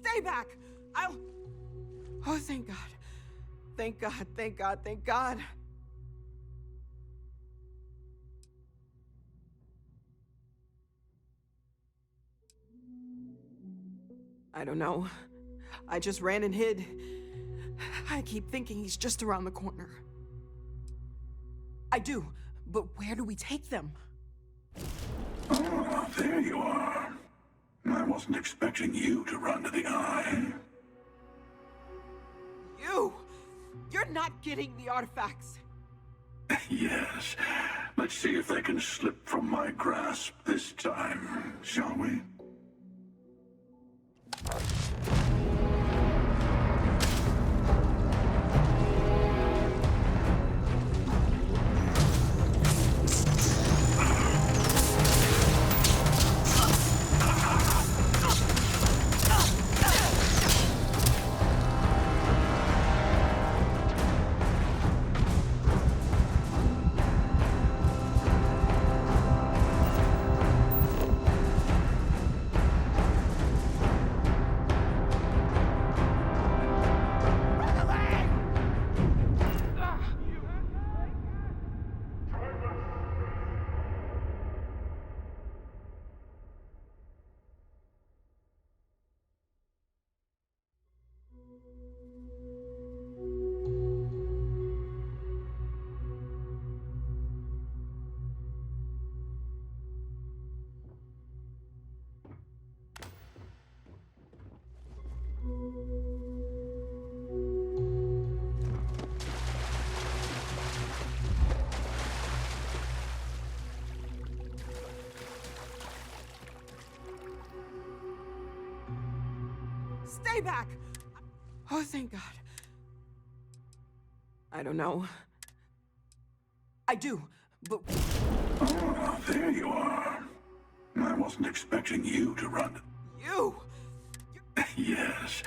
Stay back! I'll... Oh, thank God. Thank God, thank God, thank God. I don't know. I just ran and hid. I keep thinking he's just around the corner. I do, but where do we take them? Ah, there you are. I wasn't expecting you to run to the eye. You! You're not getting the artifacts! Yes. Let's see if they can slip from my grasp this time, shall we? Stay back! Oh, thank God. I don't know. I do, but... Ah, there you are. I wasn't expecting you to run. You! Yes.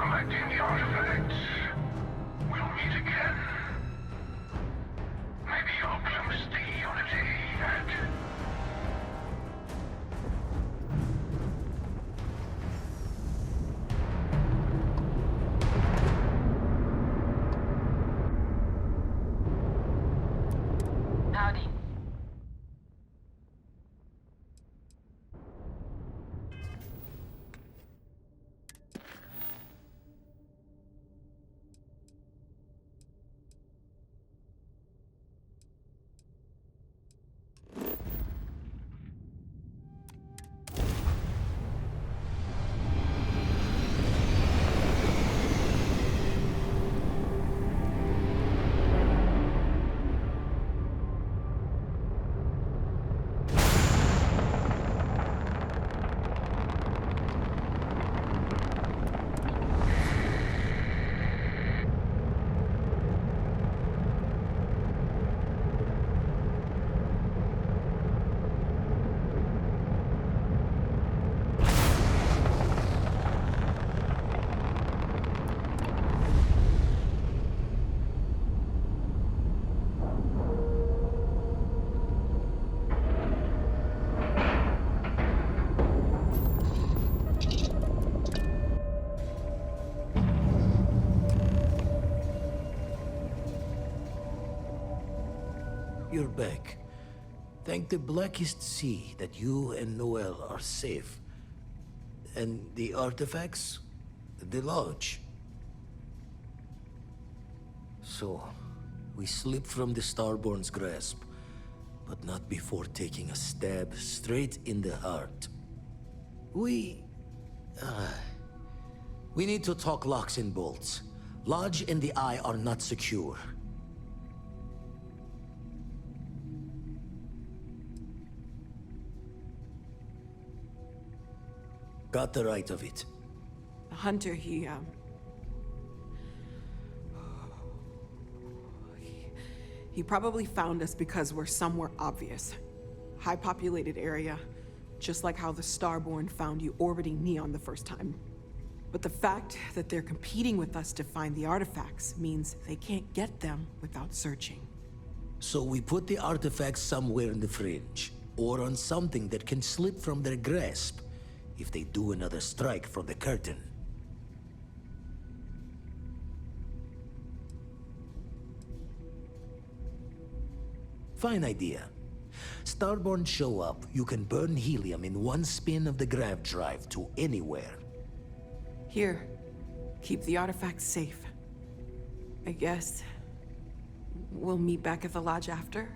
collecting the artifacts. We'll meet again. Maybe you'll glimpse the unity at... Howdy. You're back. Thank the Blackest Sea that you and Noel are safe. And the artifacts? The lodge. So, we slipped from the Starborn's grasp, but not before taking a stab straight in the heart. We need to talk locks and bolts. Lodge and the Eye are not secure. Got the right of it. The hunter, he probably found us because we're somewhere obvious. High-populated area, just like how the Starborn found you orbiting Neon the first time. But the fact that they're competing with us to find the artifacts means they can't get them without searching. So we put the artifacts somewhere in the fringe, or on something that can slip from their grasp if they do another strike from the curtain. Fine idea. Starborn show up, you can burn helium in one spin of the grav drive to anywhere. Here, keep the artifacts safe. I guess we'll meet back at the lodge after?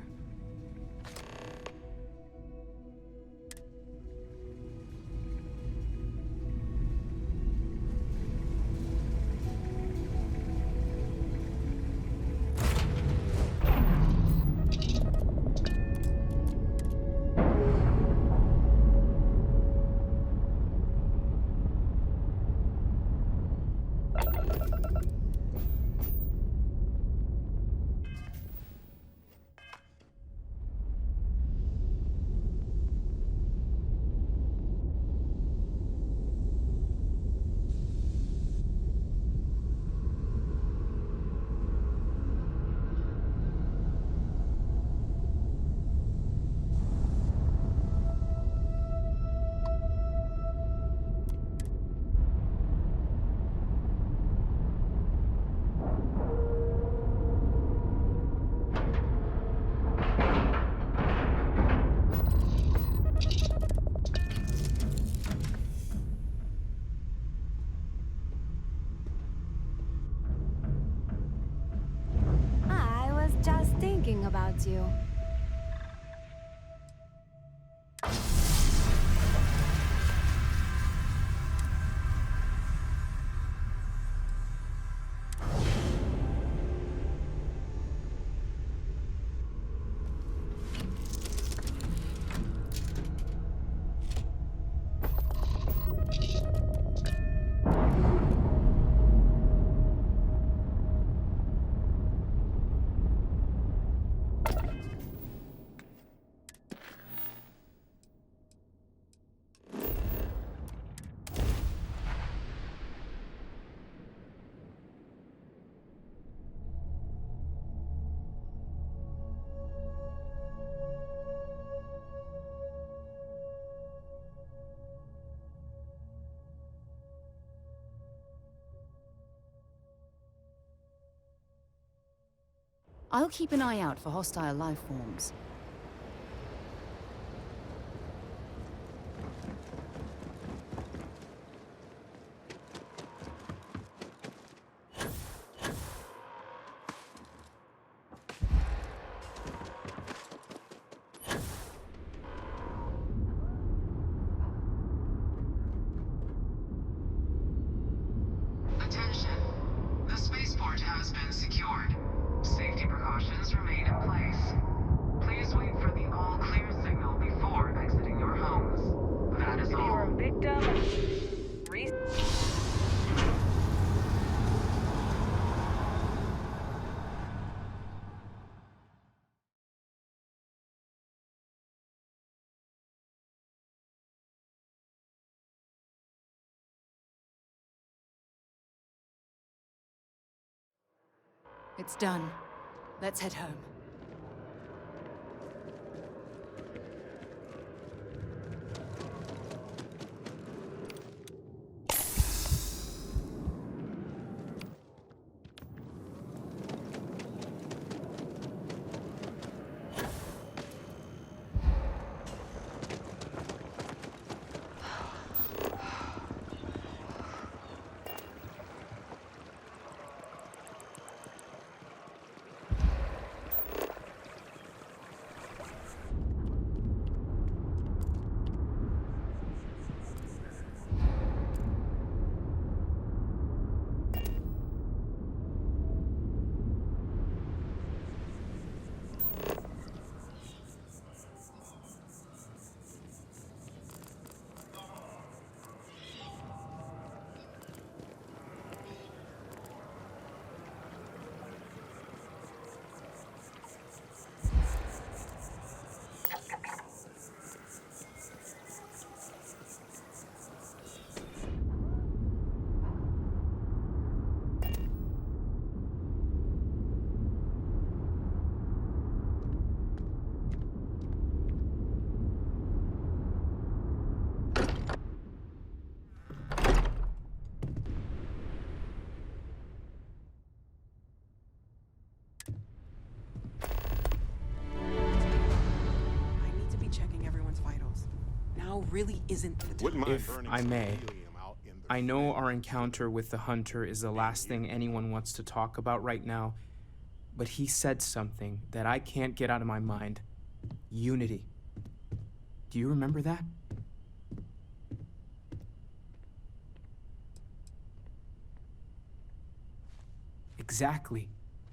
Thinking about you. I'll keep an eye out for hostile life forms. Attention. The spaceport has been secured. Safety precautions remain in place. Please wait for the all-clear signal before exiting your homes. That is If you're all. a victim, re- It's done. Let's head home. I need to be checking everyone's vitals. Now really isn't the time. If I may, I know our encounter with the Hunter is the last thing anyone wants to talk about right now, but he said something that I can't get out of my mind. Unity. Do you remember that? Exactly.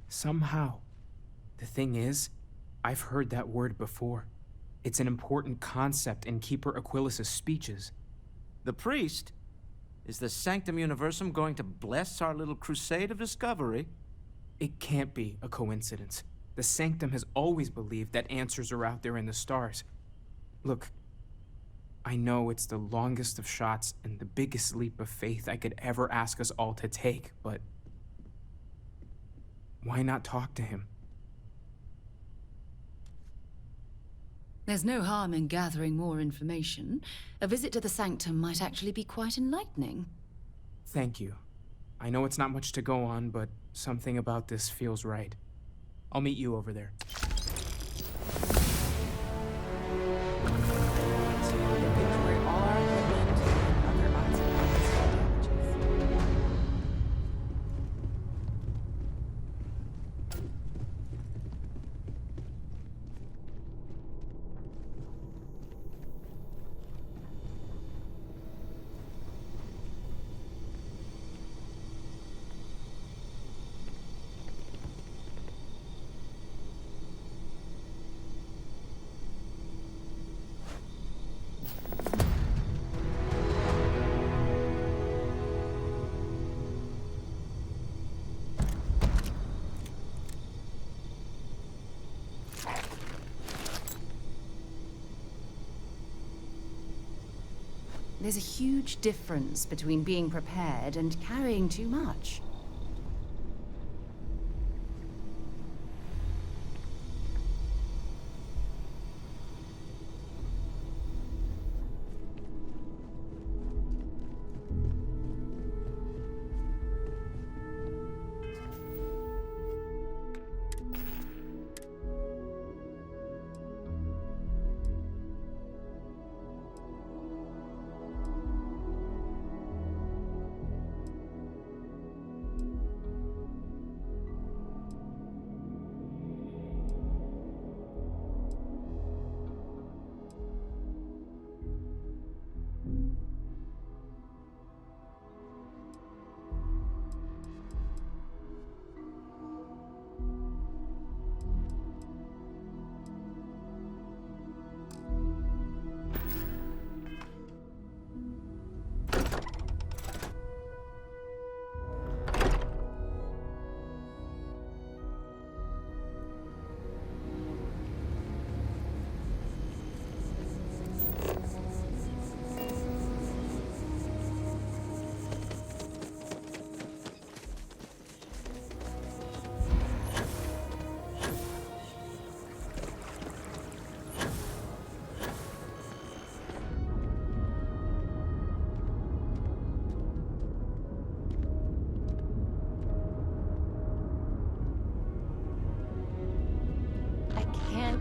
Somehow. The thing is, I've heard that word before. It's an important concept in Keeper Aquilas's speeches. The priest? Is the Sanctum Universum going to bless our little crusade of discovery? It can't be a coincidence. The Sanctum has always believed that answers are out there in the stars. Look, I know it's the longest of shots and the biggest leap of faith I could ever ask us all to take, but why not talk to him? There's no harm in gathering more information. A visit to the Sanctum might actually be quite enlightening. Thank you. I know it's not much to go on, but something about this feels right. I'll meet you over there. So we inventory all our equipment and other odds and ends of damages. There's a huge difference between being prepared and carrying too much.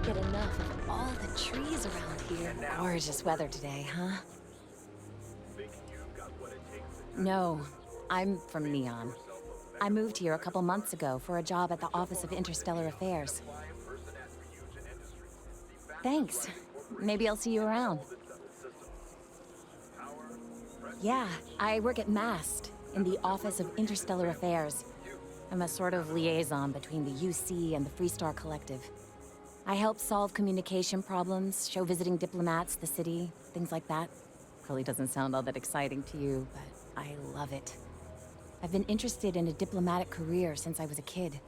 get enough of all the trees around here. Gorgeous weather today, huh? No, I'm from Neon. I moved here a couple months ago for a job at the Office of Interstellar Affairs. Thanks. Maybe I'll see you around. Yeah, I work at MAST, in the Office of Interstellar Affairs. I'm a sort of liaison between the UC and the Freestar Collective. I help solve communication problems, show visiting diplomats the city, things like that. Probably doesn't sound all that exciting to you, but I love it. I've been interested in a diplomatic career since I was a kid.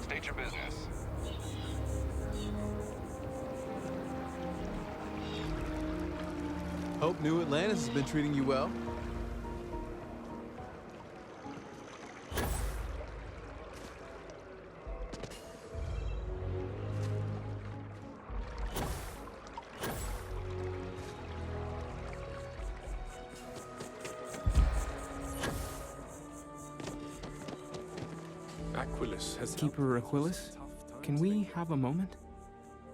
State your business. Hope New Atlantis has been treating you well. Aquilus has Keeper Aquilus, can we have a moment?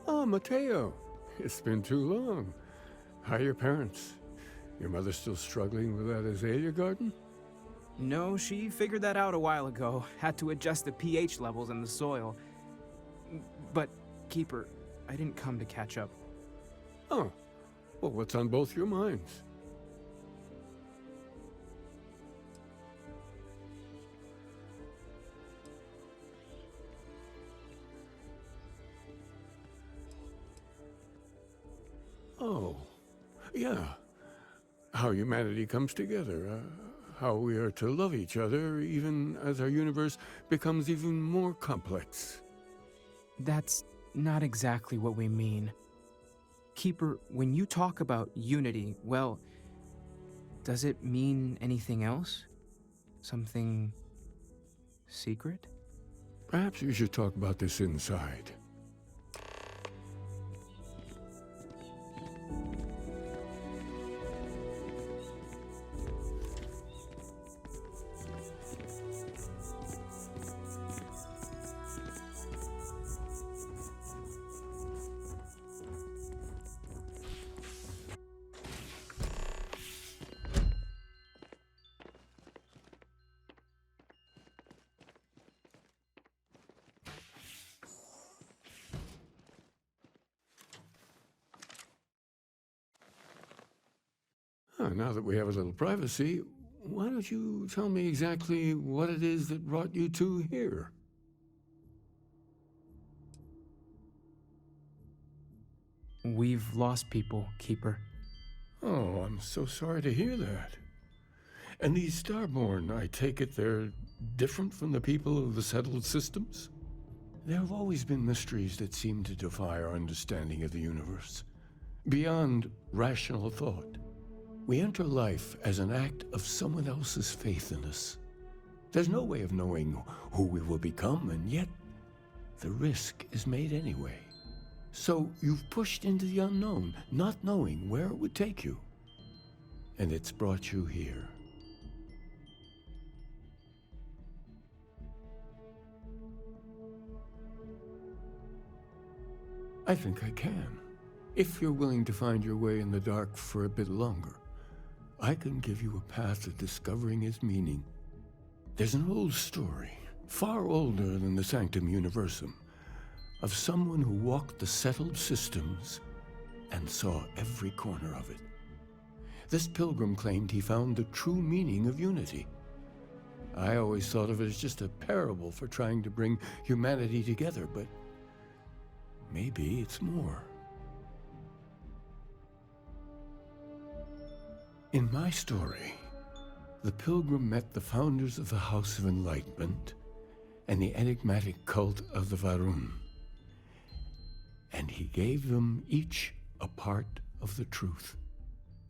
Oh, Mateo. It's been too long. How are your parents? Your mother still struggling with that azalea garden? No, she figured that out a while ago. Had to adjust the pH levels in the soil. But, Keeper, I didn't come to catch up. Oh. Well, what's on both your minds? Oh, yeah. How humanity comes together. How we are to love each other even as our universe becomes even more complex. That's not exactly what we mean. Keeper, when you talk about unity, well, does it mean anything else? Something secret? Perhaps we should talk about this inside. Now that we have a little privacy, why don't you tell me exactly what it is that brought you two here? We've lost people, Keeper. Oh, I'm so sorry to hear that. And these Starborn, I take it they're different from the people of the settled systems? There have always been mysteries that seem to defy our understanding of the universe, beyond rational thought. We enter life as an act of someone else's faith in us. There's no way of knowing who we will become, and yet the risk is made anyway. So you've pushed into the unknown, not knowing where it would take you. And it's brought you here. I think I can. If you're willing to find your way in the dark for a bit longer, I can give you a path to discovering its meaning. There's an old story, far older than the Sanctum Universum, of someone who walked the settled systems and saw every corner of it. This pilgrim claimed he found the true meaning of unity. I always thought of it as just a parable for trying to bring humanity together, but maybe it's more. In my story, the pilgrim met the founders of the House of Enlightenment and the enigmatic cult of the Varun. And he gave them each a part of the truth.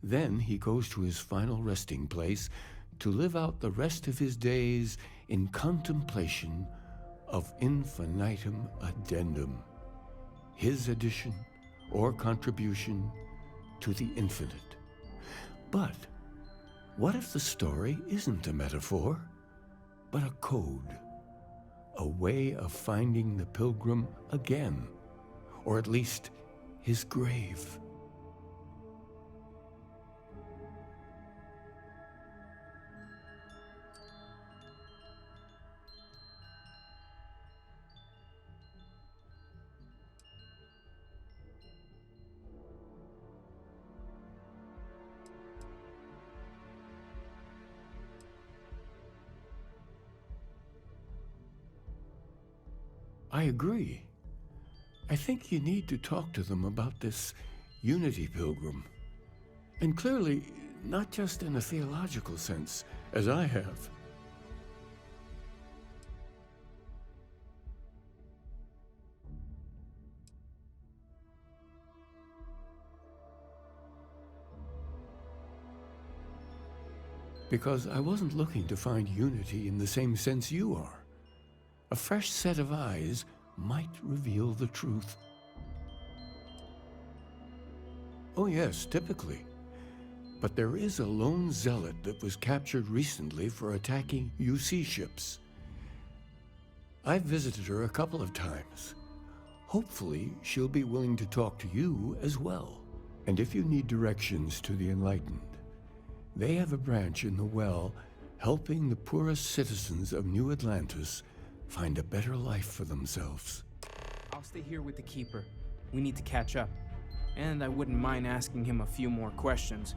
Then he goes to his final resting place to live out the rest of his days in contemplation of infinitum addendum. His addition or contribution to the infinite. But what if the story isn't a metaphor, but a code? A way of finding the pilgrim again, or at least his grave. I agree. I think you need to talk to them about this unity pilgrim. And clearly, not just in a theological sense, as I have. Because I wasn't looking to find unity in the same sense you are. A fresh set of eyes might reveal the truth. Oh yes, typically. But there is a lone zealot that was captured recently for attacking UC ships. I've visited her a couple of times. Hopefully, she'll be willing to talk to you as well. And if you need directions to the Enlightened, they have a branch in the Well helping the poorest citizens of New Atlantis find a better life for themselves. I'll stay here with the Keeper. We need to catch up. And I wouldn't mind asking him a few more questions.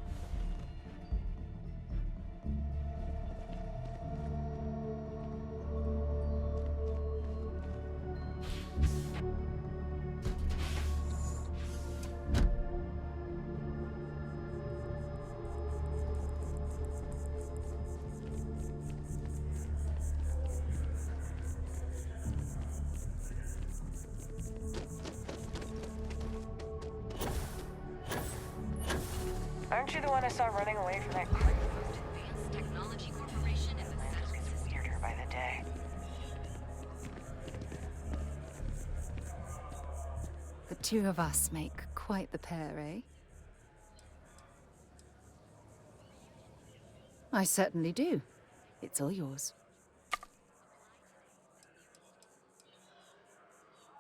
Aren't you the one I saw running away from that crew? Technology Corporation is weirder by the day. The two of us make quite the pair, eh? I certainly do. It's all yours.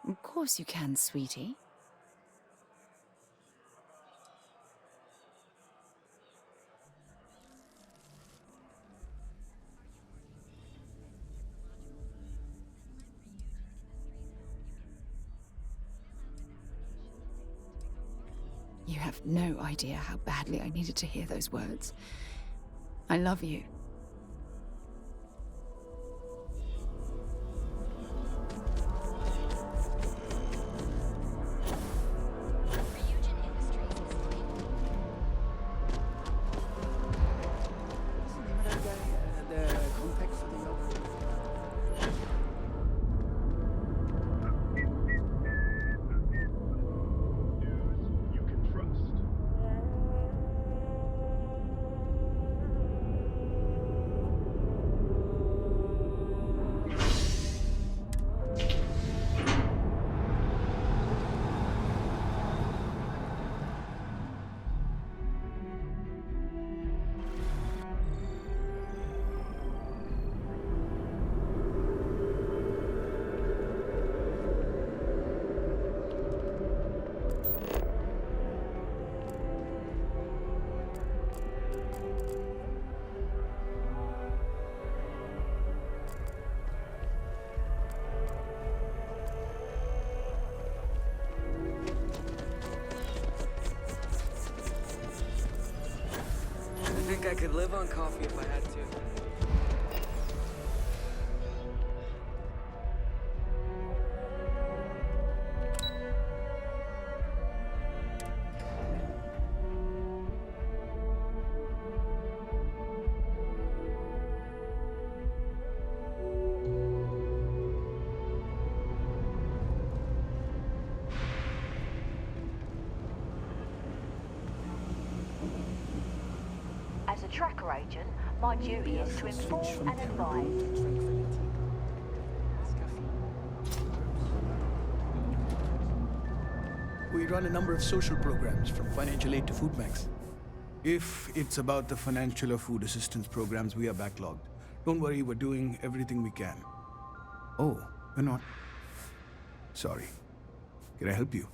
Of course you can, sweetie. You have no idea how badly I needed to hear those words. I love you. I could live on coffee if I had to. As a tracker agent, my duty is to inform and advise. We we run a number of social programs, from financial aid to food banks. If it's about the financial or food assistance programs, we are backlogged. Don't worry, we're doing everything we can. Oh, we're not. Sorry. Can I help you?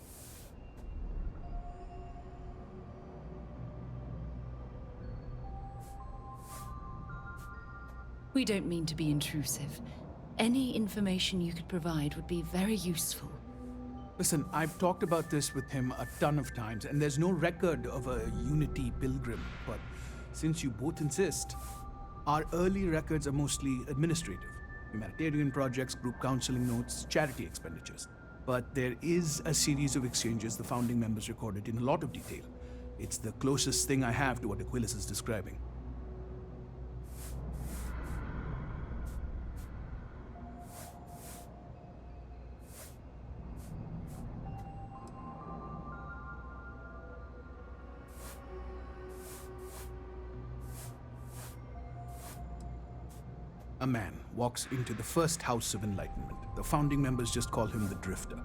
We don't mean to be intrusive. Any information you could provide would be very useful. Listen, I've talked about this with him a ton of times, and there's no record of a Unity pilgrim. But since you both insist, our early records are mostly administrative. Humanitarian projects, group counseling notes, charity expenditures. But there is a series of exchanges the founding members recorded in a lot of detail. It's the closest thing I have to what Aquilas is describing. A man walks into the first House of Enlightenment. The founding members just call him the Drifter.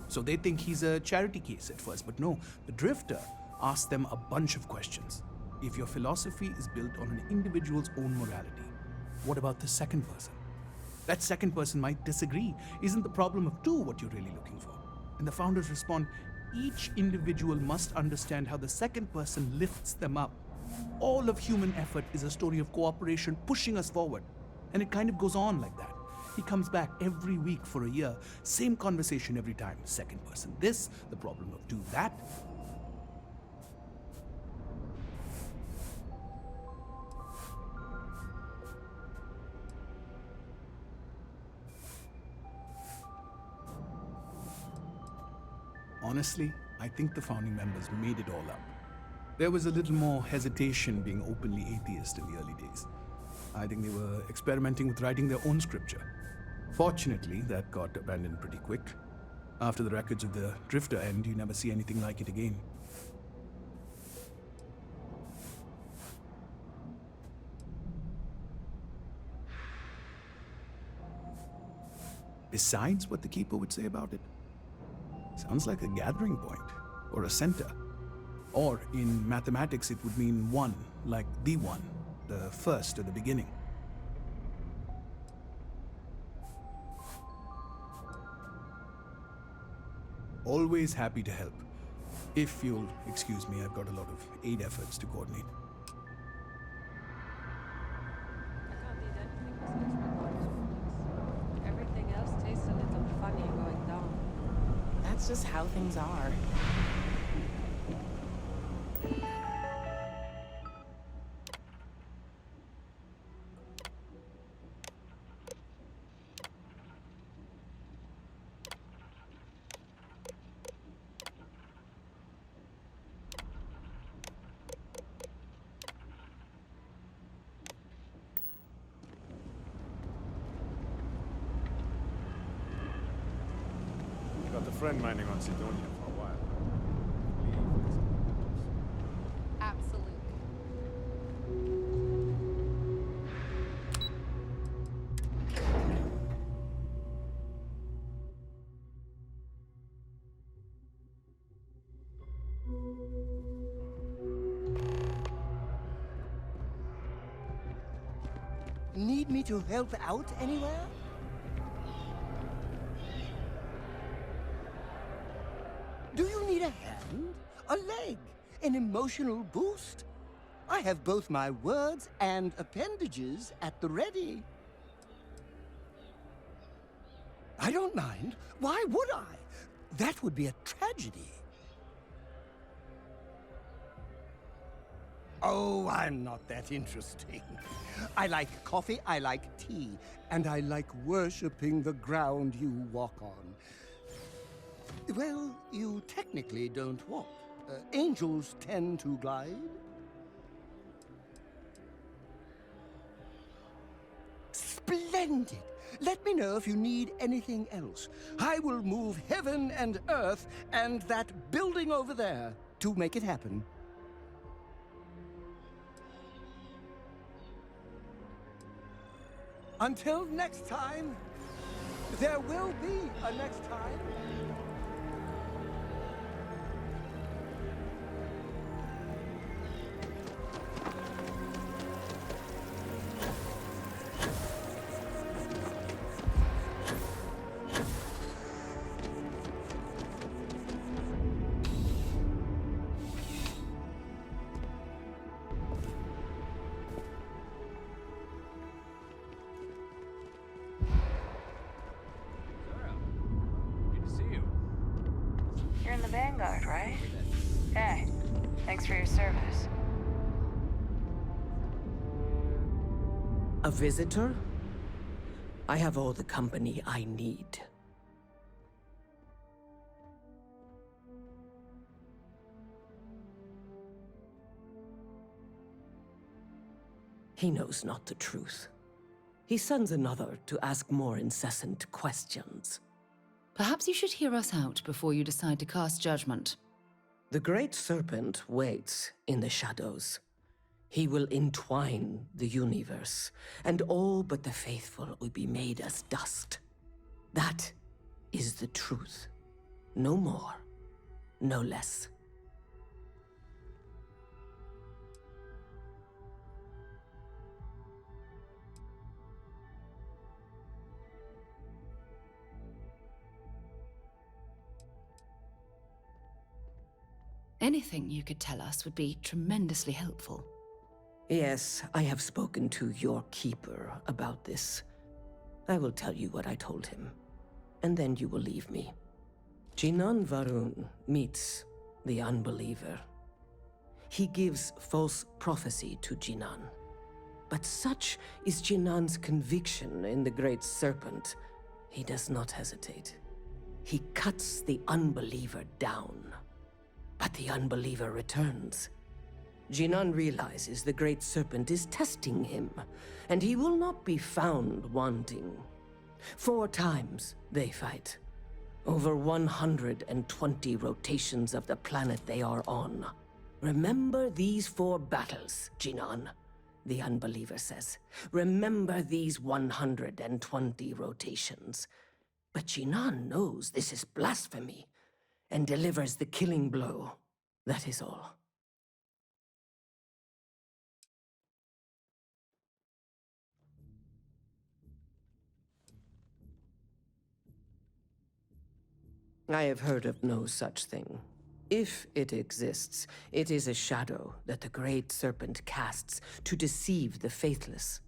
So they think he's a charity case at first, but no, the Drifter asks them a bunch of questions. If your philosophy is built on an individual's own morality, what about the second person? That second person might disagree. Isn't the problem of two what you're really looking for? And the founders respond, each individual must understand how the second person lifts them up. All of human effort is a story of cooperation pushing us forward. And it kind of goes on like that. He comes back every week for a year. Same conversation every time. Second person this, the problem of do that. Honestly, I think the founding members made it all up. There was a little more hesitation being openly atheist in the early days. I think they were experimenting with writing their own scripture. Fortunately, that got abandoned pretty quick. After the records of the Drifter end, you never see anything like it again. Besides what the Keeper would say about it, sounds like a gathering point, or a center. Or in mathematics, it would mean one, like the one. The first or the beginning. Always happy to help. If you'll excuse me, I've got a lot of aid efforts to coordinate. I can't eat anything besides McDonald's. Everything else tastes a little funny going down. That's just how things are. Got a friend mining on Sidonia for a while. Absolutely. Need me to help out anywhere? Do you need a hand? A leg? An emotional boost? I have both my words and appendages at the ready. I don't mind. Why would I? That would be a tragedy. Oh, I'm not that interesting. I like coffee, I like tea, and I like worshipping the ground you walk on. Well, you technically don't walk. Angels tend to glide. Splendid! Let me know if you need anything else. I will move heaven and earth and that building over there to make it happen. Until next time, there will be a next time. the Vanguard, right? Hey, thanks for your service. A visitor? I have all the company I need. He knows not the truth. He sends another to ask more incessant questions. Perhaps you should hear us out before you decide to cast judgment. The Great Serpent waits in the shadows. He will entwine the universe, and all but the faithful will be made as dust. That is the truth. No more, no less. Anything you could tell us would be tremendously helpful. Yes, I have spoken to your keeper about this. I will tell you what I told him, and then you will leave me. Jinan Varun meets the unbeliever. He gives false prophecy to Jinan. But such is Jinan's conviction in the Great Serpent, he does not hesitate. He cuts the unbeliever down. But the unbeliever returns. Jinan realizes the Great Serpent is testing him, and he will not be found wanting. 4 times they fight. Over 120 rotations of the planet they are on. Remember these 4 battles, Jinan, the unbeliever says. Remember these 120 rotations. But Jinan knows this is blasphemy, and delivers the killing blow. That is all. I have heard of no such thing. If it exists, it is a shadow that the Great Serpent casts to deceive the faithless.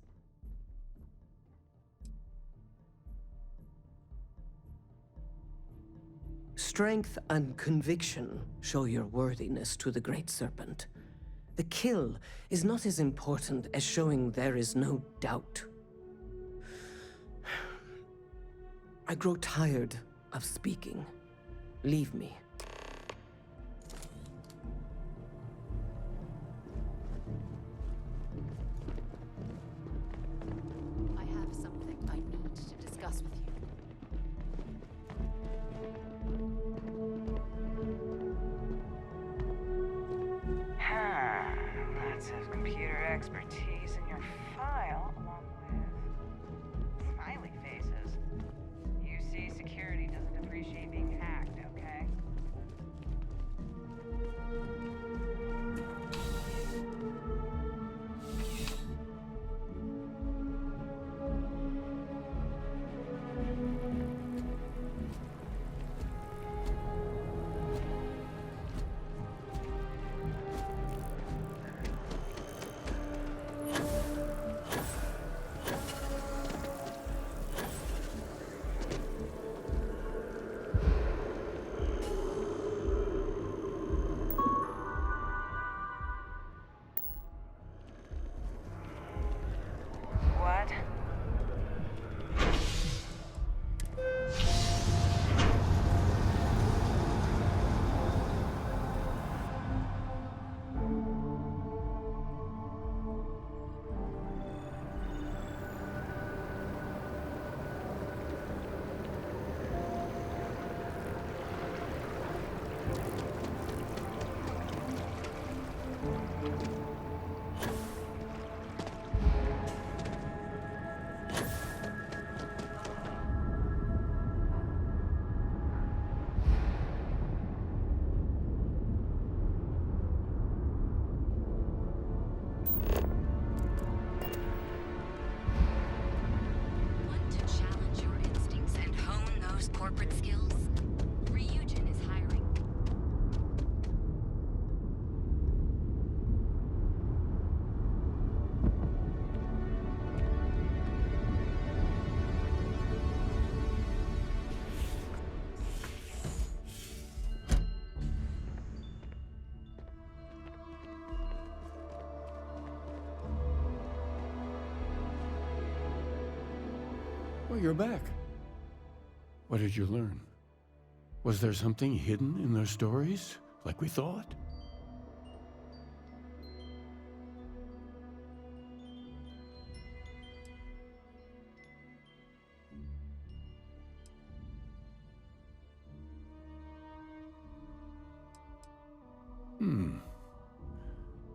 Strength and conviction show your worthiness to the Great Serpent. The kill is not as important as showing there is no doubt. I grow tired of speaking. Leave me. I have something I need to discuss with you. Lots of computer expertise in your file, along with smiley faces. UC security doesn't appreciate being hacked, okay? What? Want to challenge your instincts and hone those corporate skills? Ryujin is hiring. Well, you're back. What did you learn? Was there something hidden in their stories, like we thought?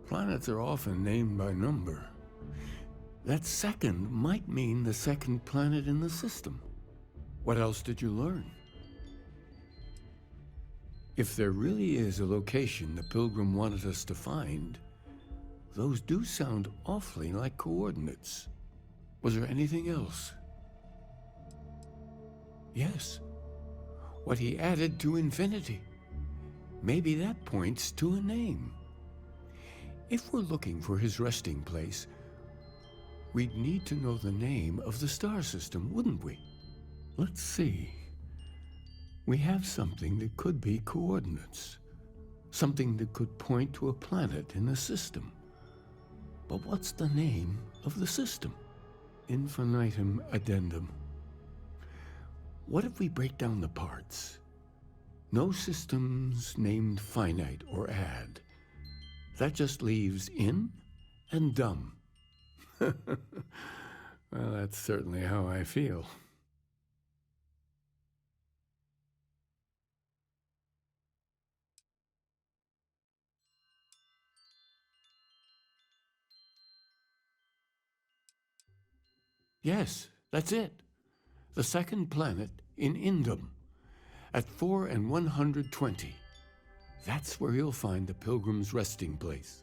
Planets are often named by number. That second might mean the second planet in the system. What else did you learn? If there really is a location the Pilgrim wanted us to find, those do sound awfully like coordinates. Was there anything else? Yes. What he added to infinity. Maybe that points to a name. If we're looking for his resting place, we'd need to know the name of the star system, wouldn't we? Let's see. We have something that could be coordinates. Something that could point to a planet in the system. But what's the name of the system? Infinitum addendum. What if we break down the parts? No systems named finite or add. That just leaves in and dumb. Well, that's certainly how I feel. Yes, that's it. The second planet in Indum, at 4 and 120. That's where you'll find the Pilgrim's resting place.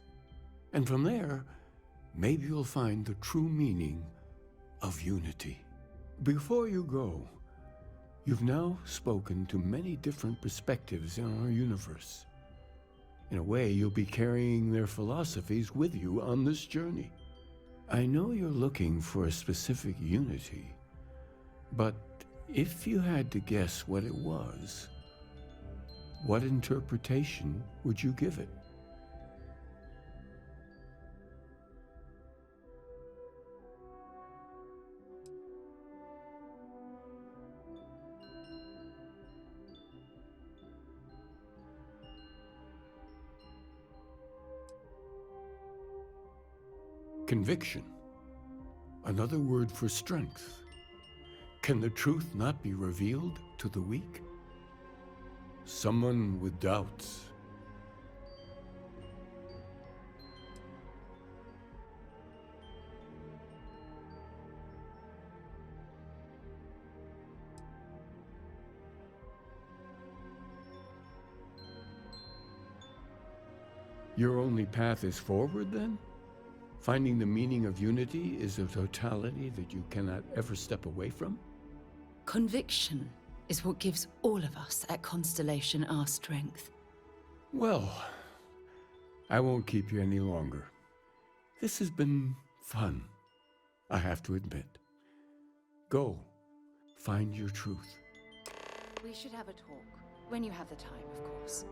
And from there, maybe you'll find the true meaning of unity. Before you go, you've now spoken to many different perspectives in our universe. In a way, you'll be carrying their philosophies with you on this journey. I know you're looking for a specific unity, but if you had to guess what it was, what interpretation would you give it? Conviction. Another word for strength. Can the truth not be revealed to the weak? Someone with doubts. Your only path is forward, then? Finding the meaning of unity is a totality that you cannot ever step away from? Conviction is what gives all of us at Constellation our strength. Well, I won't keep you any longer. This has been fun, I have to admit. Go, find your truth. We should have a talk, when you have the time, of course.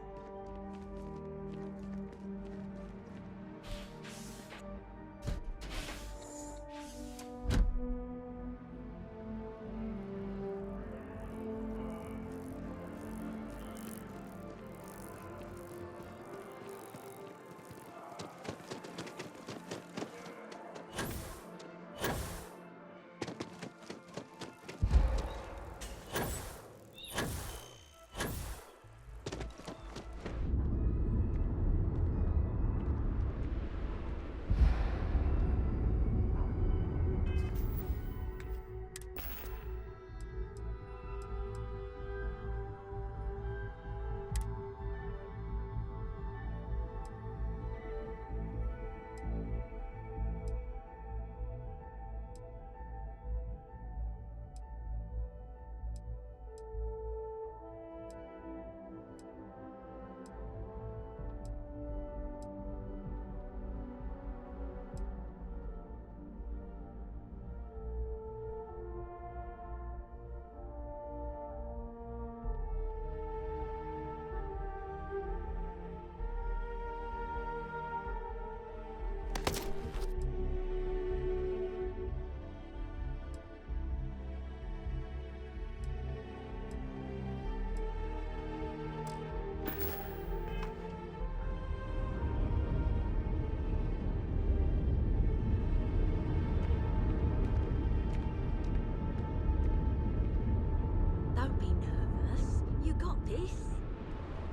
this?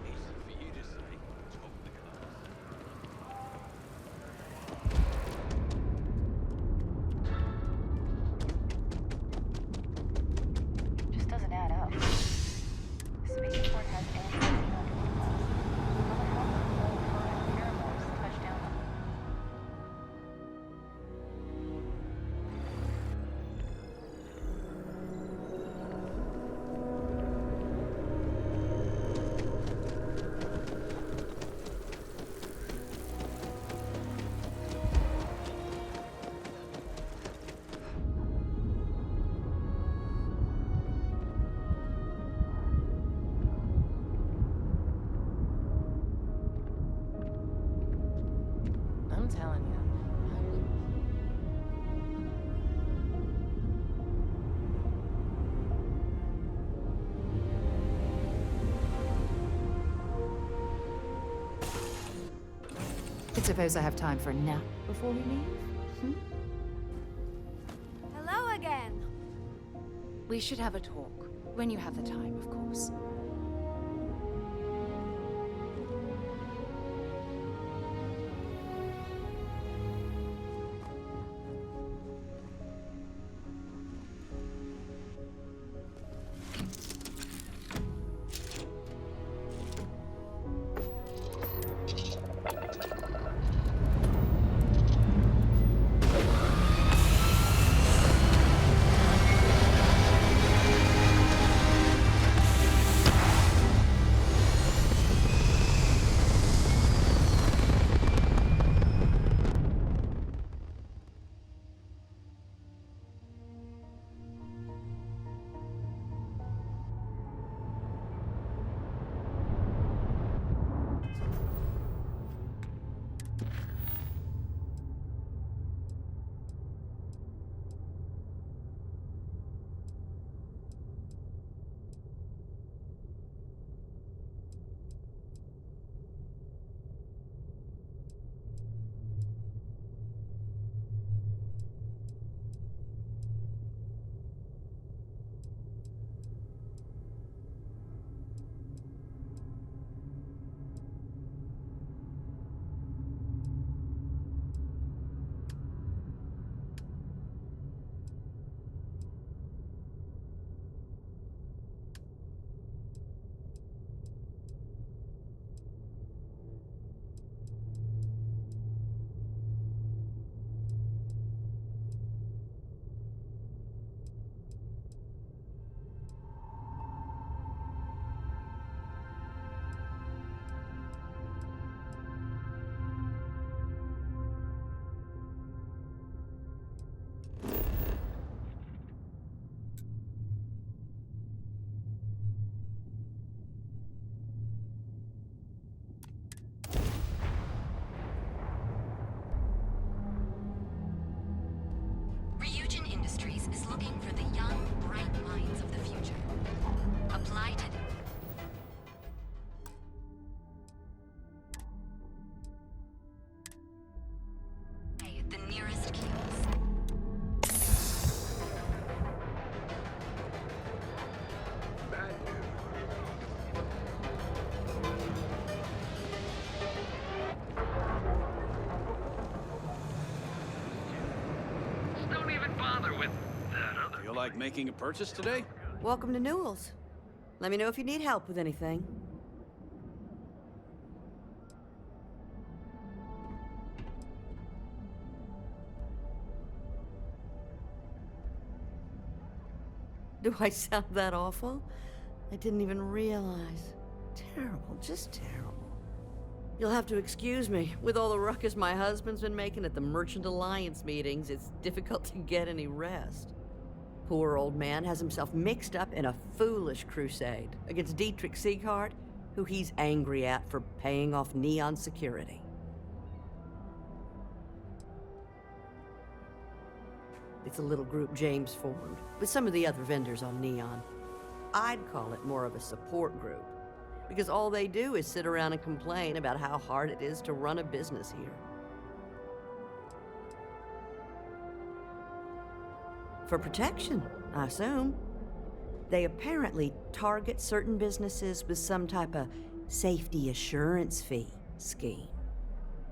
Easy for you to say. Top the class. Just doesn't add up. Spaceport has answers. Touchdown. I'm telling you. I suppose I have time for a nap before we leave? Hello again. We should have a talk. When you have the time, of course. Ryujin Industries is looking for the young, bright minds of the future. Apply today. At the nearest kiosk. Don't even bother with that other. You like making a purchase today? Welcome to Newell's. Let me know if you need help with anything. Do I sound that awful? I didn't even realize. Terrible, just terrible. You'll have to excuse me. With all the ruckus my husband's been making at the Merchant Alliance meetings, it's difficult to get any rest. Poor old man has himself mixed up in a foolish crusade against Dietrich Sieghart, who he's angry at for paying off Neon security. It's a little group James formed, with some of the other vendors on Neon. I'd call it more of a support group, because all they do is sit around and complain about how hard it is to run a business here. For protection, I assume. They apparently target certain businesses with some type of safety assurance fee scheme.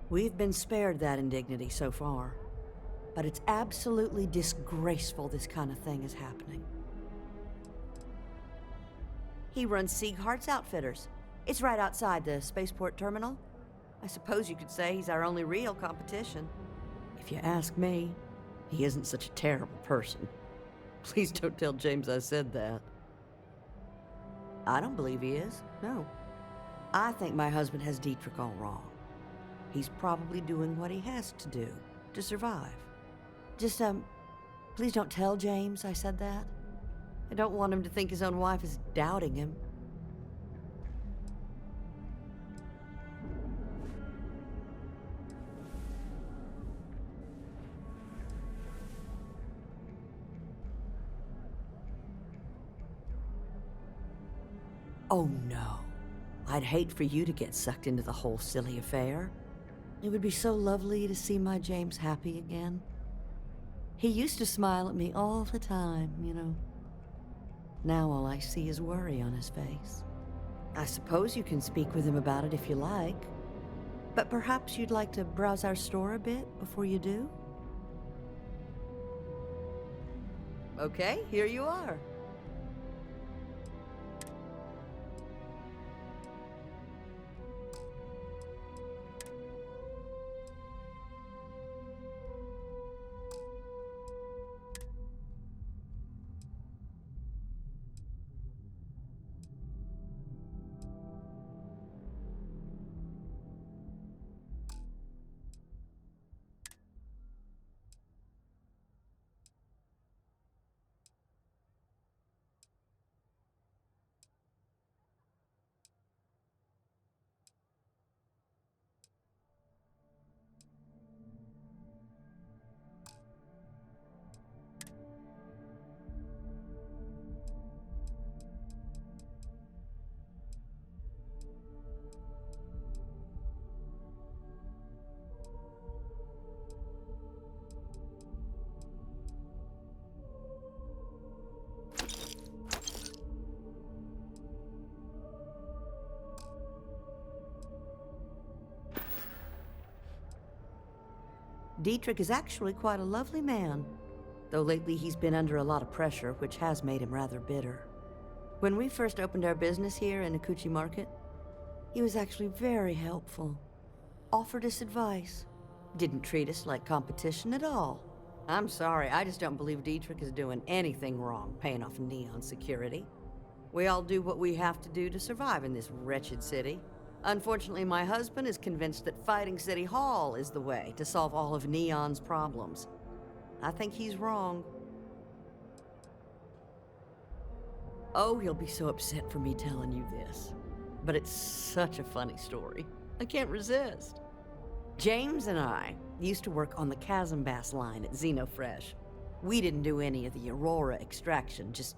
We've been spared that indignity so far, but it's absolutely disgraceful this kind of thing is happening. He runs Sieghart's Outfitters. It's right outside the spaceport terminal. I suppose you could say he's our only real competition. If you ask me, he isn't such a terrible person. Please don't tell James I said that. I don't believe he is, no. I think my husband has Dietrich all wrong. He's probably doing what he has to do to survive. Just, please don't tell James I said that. I don't want him to think his own wife is doubting him. Oh no. I'd hate for you to get sucked into the whole silly affair. It would be so lovely to see my James happy again. He used to smile at me all the time, you know. Now all I see is worry on his face. I suppose you can speak with him about it if you like. But perhaps you'd like to browse our store a bit before you do? Okay, here you are. Dietrich is actually quite a lovely man, though lately he's been under a lot of pressure, which has made him rather bitter. When we first opened our business here in Akuchi Market, he was actually very helpful. Offered us advice. Didn't treat us like competition at all. I'm sorry, I just don't believe Dietrich is doing anything wrong paying off Neon security. We all do what we have to do to survive in this wretched city. Unfortunately, my husband is convinced that fighting City Hall is the way to solve all of Neon's problems. I think he's wrong. Oh, he'll be so upset for me telling you this. But it's such a funny story. I can't resist. James and I used to work on the Chasm Bass line at Xenofresh. We didn't do any of the Aurora extraction, just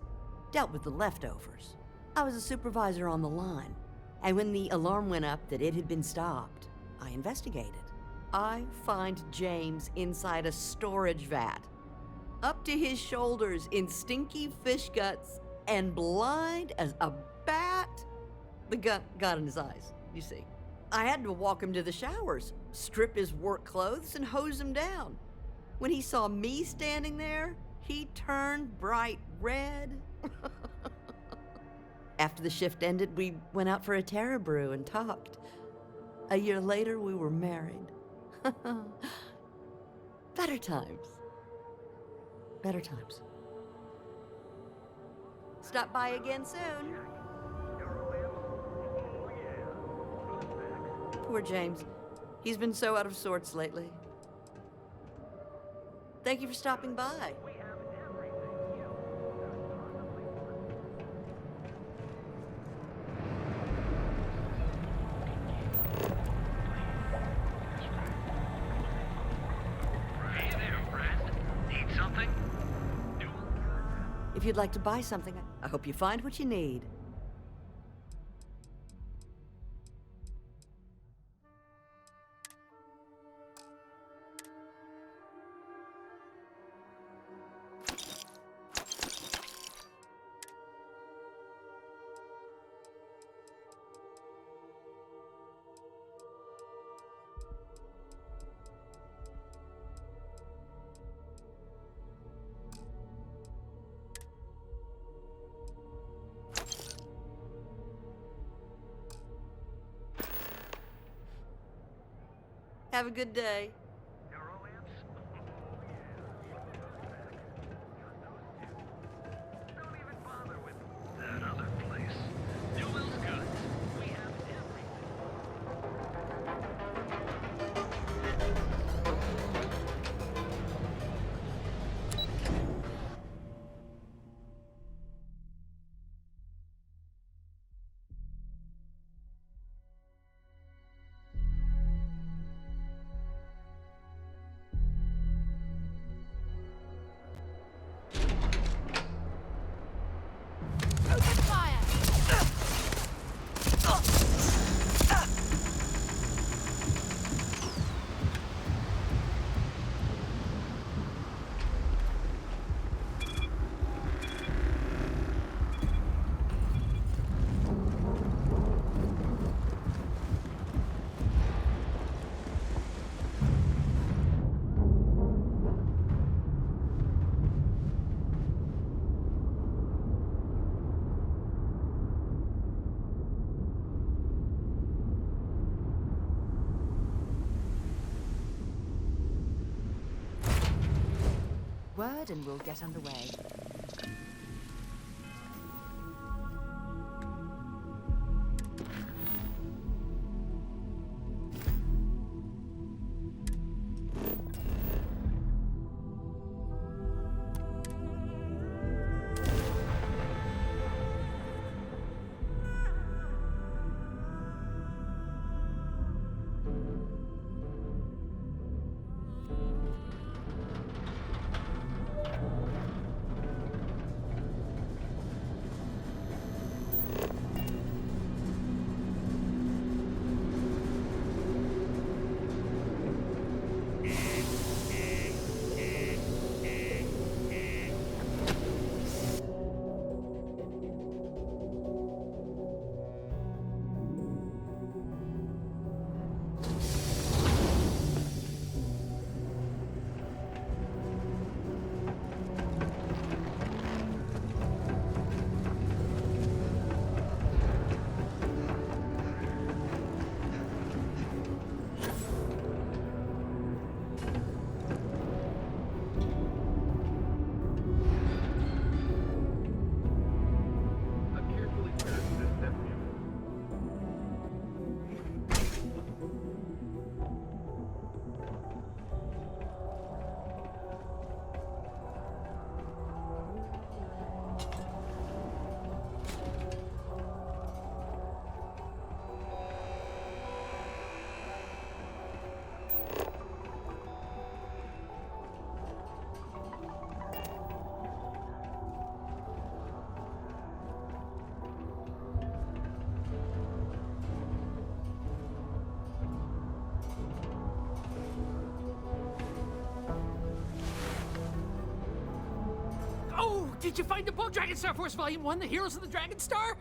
dealt with the leftovers. I was a supervisor on the line. And when the alarm went up that it had been stopped, I investigated. I find James inside a storage vat, up to his shoulders in stinky fish guts and blind as a bat. The gut got in his eyes, you see. I had to walk him to the showers, strip his work clothes, and hose him down. When he saw me standing there, he turned bright red. After the shift ended, we went out for a Terra Brew and talked. A year later, we were married. Better times. Better times. Stop by again soon. Poor James. He's been so out of sorts lately. Thank you for stopping by. If you'd like to buy something, I hope you find what you need. Have a good day. That other place. Newell's Goods. We have Word and we'll get underway. Did you find the book, Dragon Star Force Volume 1, The Heroes of the Dragon Star?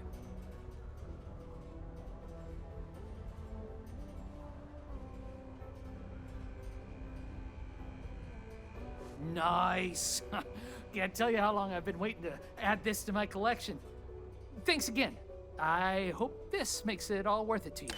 Nice. Can't tell you how long I've been waiting to add this to my collection. Thanks again. I hope this makes it all worth it to you.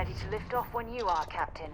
ready to lift off when you are, Captain.